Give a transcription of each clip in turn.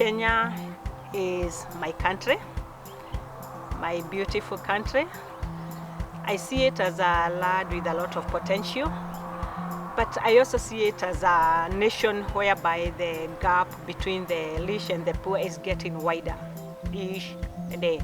Kenya is my country, my beautiful country. I see it as a land with a lot of potential, but I also see it as a nation whereby the gap between the rich and the poor is getting wider each day.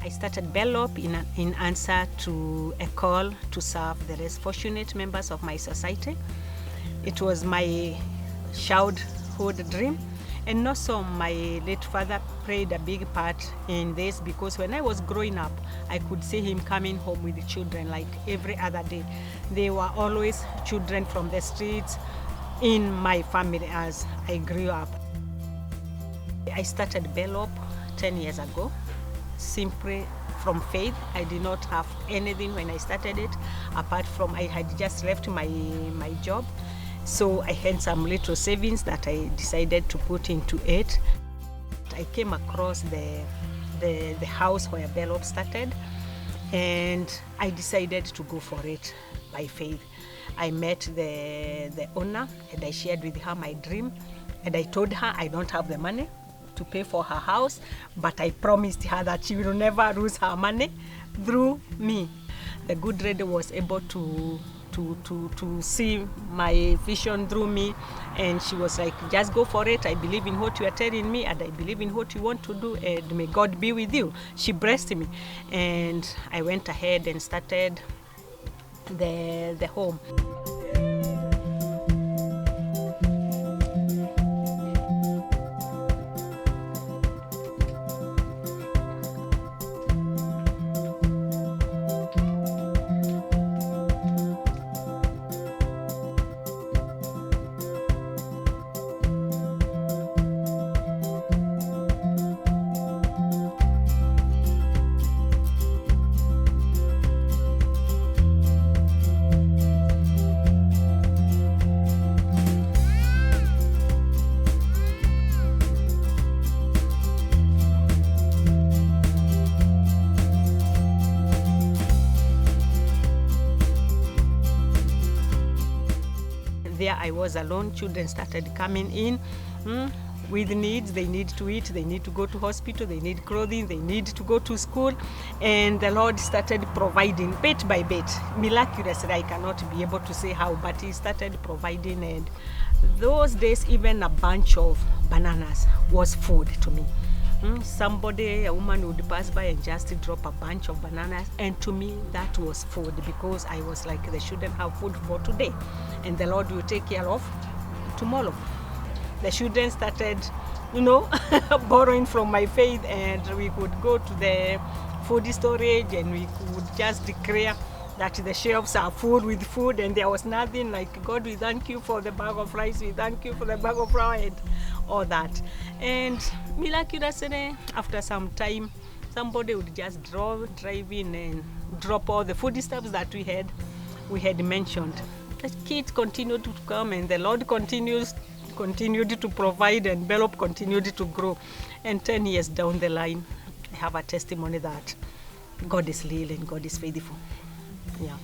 I started Belwop in answer to a call to serve the less fortunate members of my society. It was my childhood dream, and also my late father played a big part in this, because when I was growing up, I could see him coming home with the children like every other day. They were always children from the streets in my family as I grew up. I started Belwop 10 years ago, simply from faith. I did not have anything when I started it, apart from I had just left my job. So I had some little savings that I decided to put into it. I came across the house where Belwop started, and I decided to go for it by faith. I met the owner, and I shared with her my dream, and I told her I don't have the money to pay for her house, but I promised her that she will never lose her money through me. The good lady was able to see my vision through me, and she was like, just go for it. I believe in what you are telling me, and I believe in what you want to do, and may God be with you. She blessed me, and I went ahead and started the home. There I was alone. Children started coming in with needs. They need to eat, they need to go to hospital, they need clothing, they need to go to school, and the Lord started providing bit by bit. Miraculously, I cannot be able to say how, but He started providing, and those days even a bunch of bananas was food to me. Somebody, a woman would pass by and just drop a bunch of bananas, and to me that was food, because I was like, they shouldn't have food for today, and the Lord will take care of tomorrow. The children started, borrowing from my faith, and we could go to the food storage and we could just declare that the shelves are full with food, and there was nothing like, God, we thank you for the bag of rice, we thank you for the bag of flour, and all that. And miraculously, after some time, somebody would just drive in and drop all the foodstuffs that we had mentioned. The kids continued to come, and the Lord continued to provide, and Belwop continued to grow. And 10 years down the line, I have a testimony that God is real and God is faithful. Yeah.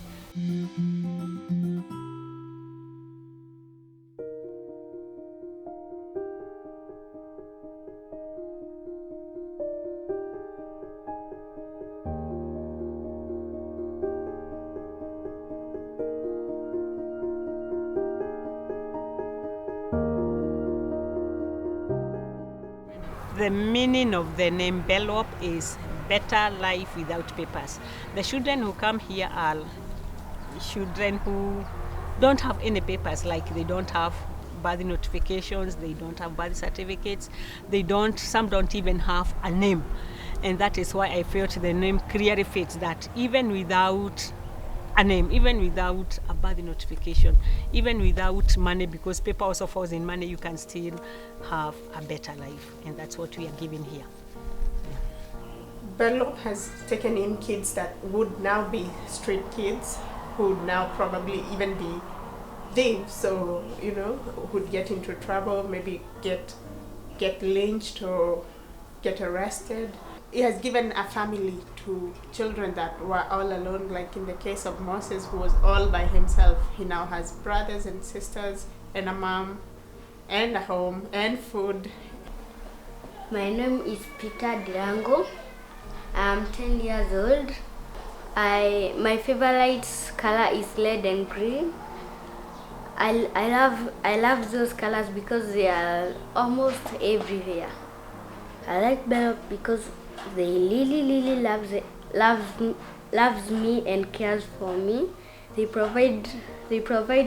The meaning of the name Belwop is better life without papers. The children who come here are children who don't have any papers, like they don't have birth notifications, they don't have birth certificates, some don't even have a name. And that is why I felt the name clearly fits that even without a name, even without a birth notification, even without money, because paper also falls in money, you can still have a better life. And that's what we are giving here. Belwop has taken in kids that would now be street kids, who would now probably even be thieves, or would get into trouble, maybe get lynched or get arrested. He has given a family to children that were all alone, like in the case of Moses, who was all by himself. He now has brothers and sisters and a mom and a home and food. My name is Peter Dirango. I'm 10 years old. My favorite color is red and green. I love those colors because they are almost everywhere. I like Belwop because they really loves me and cares for me. They provide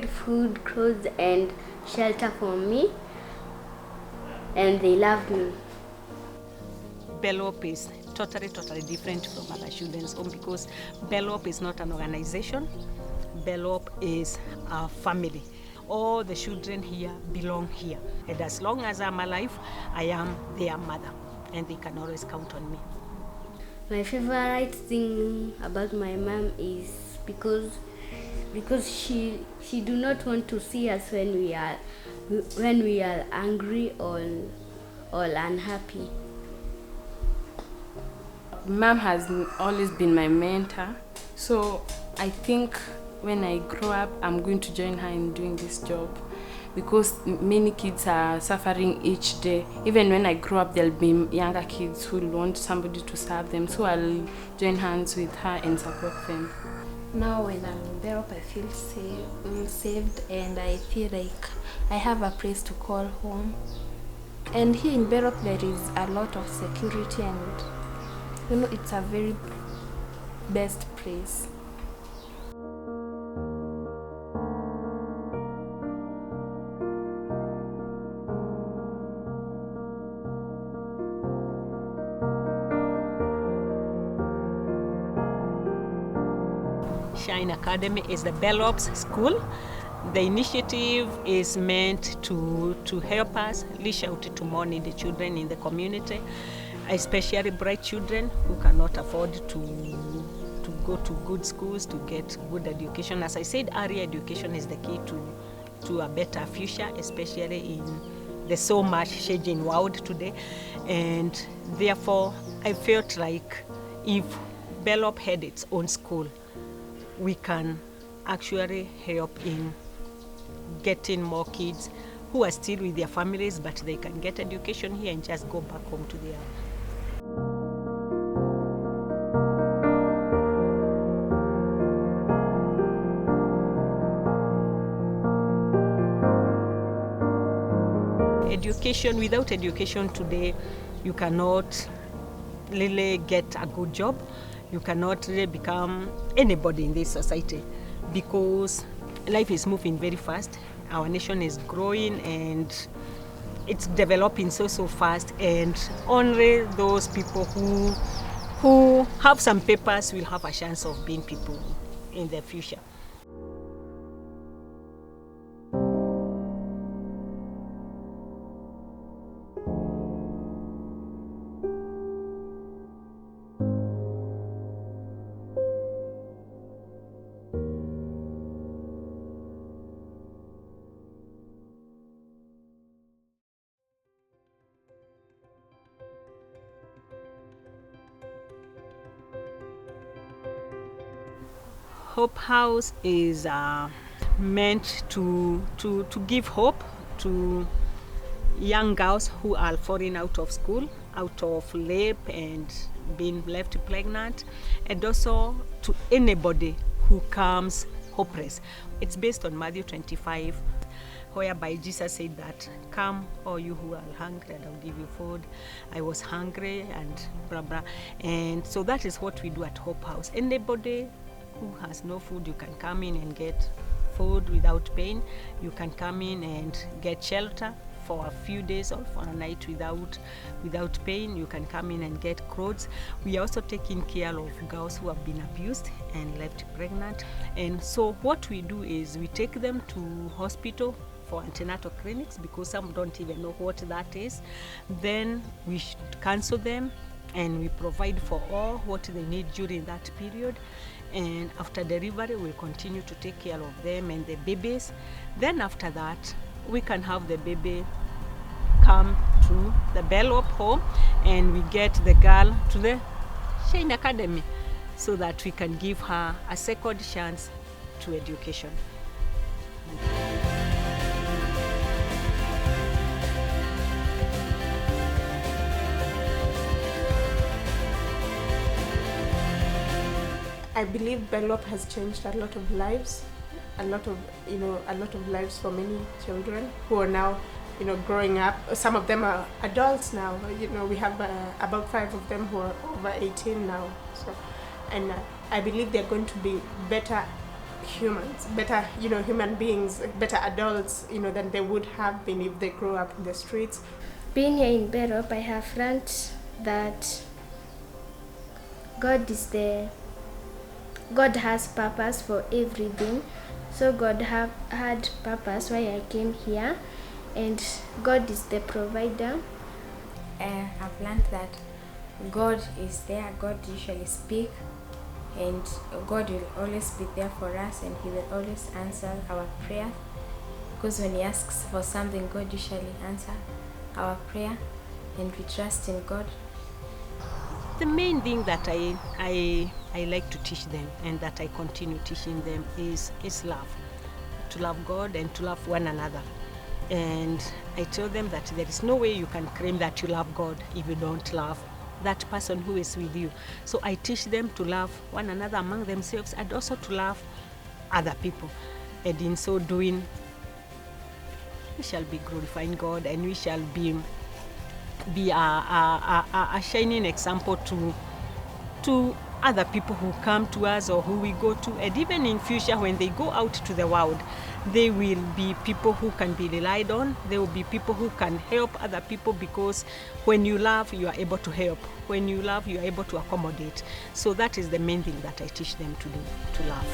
food, clothes, and shelter for me, and they love me. Belwop is totally different from other children's home because Belwop is not an organization. Belwop is a family. All the children here belong here. And as long as I'm alive, I am their mother, and they can always count on me. My favorite thing about my mom is because she do not want to see us when we are angry or unhappy. Mom has always been my mentor, so I think when I grow up, I'm going to join her in doing this job because many kids are suffering each day. Even when I grow up, there'll be younger kids who want somebody to serve them, so I'll join hands with her and support them. Now when I'm in Belwop, I feel saved, and I feel like I have a place to call home. And here in Belwop, there is a lot of security, and it's a very best place. Shine Academy is the Belwop's school. The initiative is meant to help us reach out to more needy children in the community, especially bright children who cannot afford to go to good schools to get good education. As I said earlier, education is the key to a better future, especially in the so much changing world today. And therefore, I felt like if Belwop had its own school, we can actually help in getting more kids who are still with their families, but they can get education here and just go back home to their education. Without education today, you cannot really get a good job. You cannot really become anybody in this society because life is moving very fast. Our nation is growing and it's developing so fast, and only those people who have some papers will have a chance of being people in the future. Hope House is meant to give hope to young girls who are falling out of school, out of rape and being left pregnant, and also to anybody who comes hopeless. It's based on Matthew 25, whereby Jesus said that, "Come, all you who are hungry, and I'll give you food. I was hungry," and blah, blah. And so that is what we do at Hope House. Anybody who has no food, you can come in and get food without pain. You can come in and get shelter for a few days or for a night without pain. You can come in and get clothes. We are also taking care of girls who have been abused and left pregnant. And so what we do is we take them to hospital for antenatal clinics because some don't even know what that is. Then we counsel them and we provide for all what they need during that period. And after delivery, we'll continue to take care of them and the babies. Then after that, we can have the baby come to the Belwop home, and we get the girl to the Shane Academy so that we can give her a second chance to education. I believe Belwop has changed a lot of lives, a lot of lives for many children who are now, growing up. Some of them are adults now. We have about 5 of them who are over 18 now. So, and I believe they're going to be better humans, better, human beings, better adults, than they would have been if they grew up in the streets. Being here in Belwop, I have learned that God has purpose for everything. So God had purpose why I came here, and God is the provider. I've learned that God is there. God usually speaks, and God will always be there for us, and He will always answer our prayer. Because when He asks for something, God usually answers our prayer, and we trust in God. The main thing that I like to teach them, and that I continue teaching them, is love. To love God and to love one another. And I tell them that there is no way you can claim that you love God if you don't love that person who is with you. So I teach them to love one another among themselves, and also to love other people. And in so doing, we shall be glorifying God, and we shall be a shining example to other people who come to us or who we go to. And even in future, when they go out to the world, they will be people who can be relied on. They will be people who can help other people, because when you love, you are able to help. When you love, you are able to accommodate. So that is the main thing that I teach them to do, to love.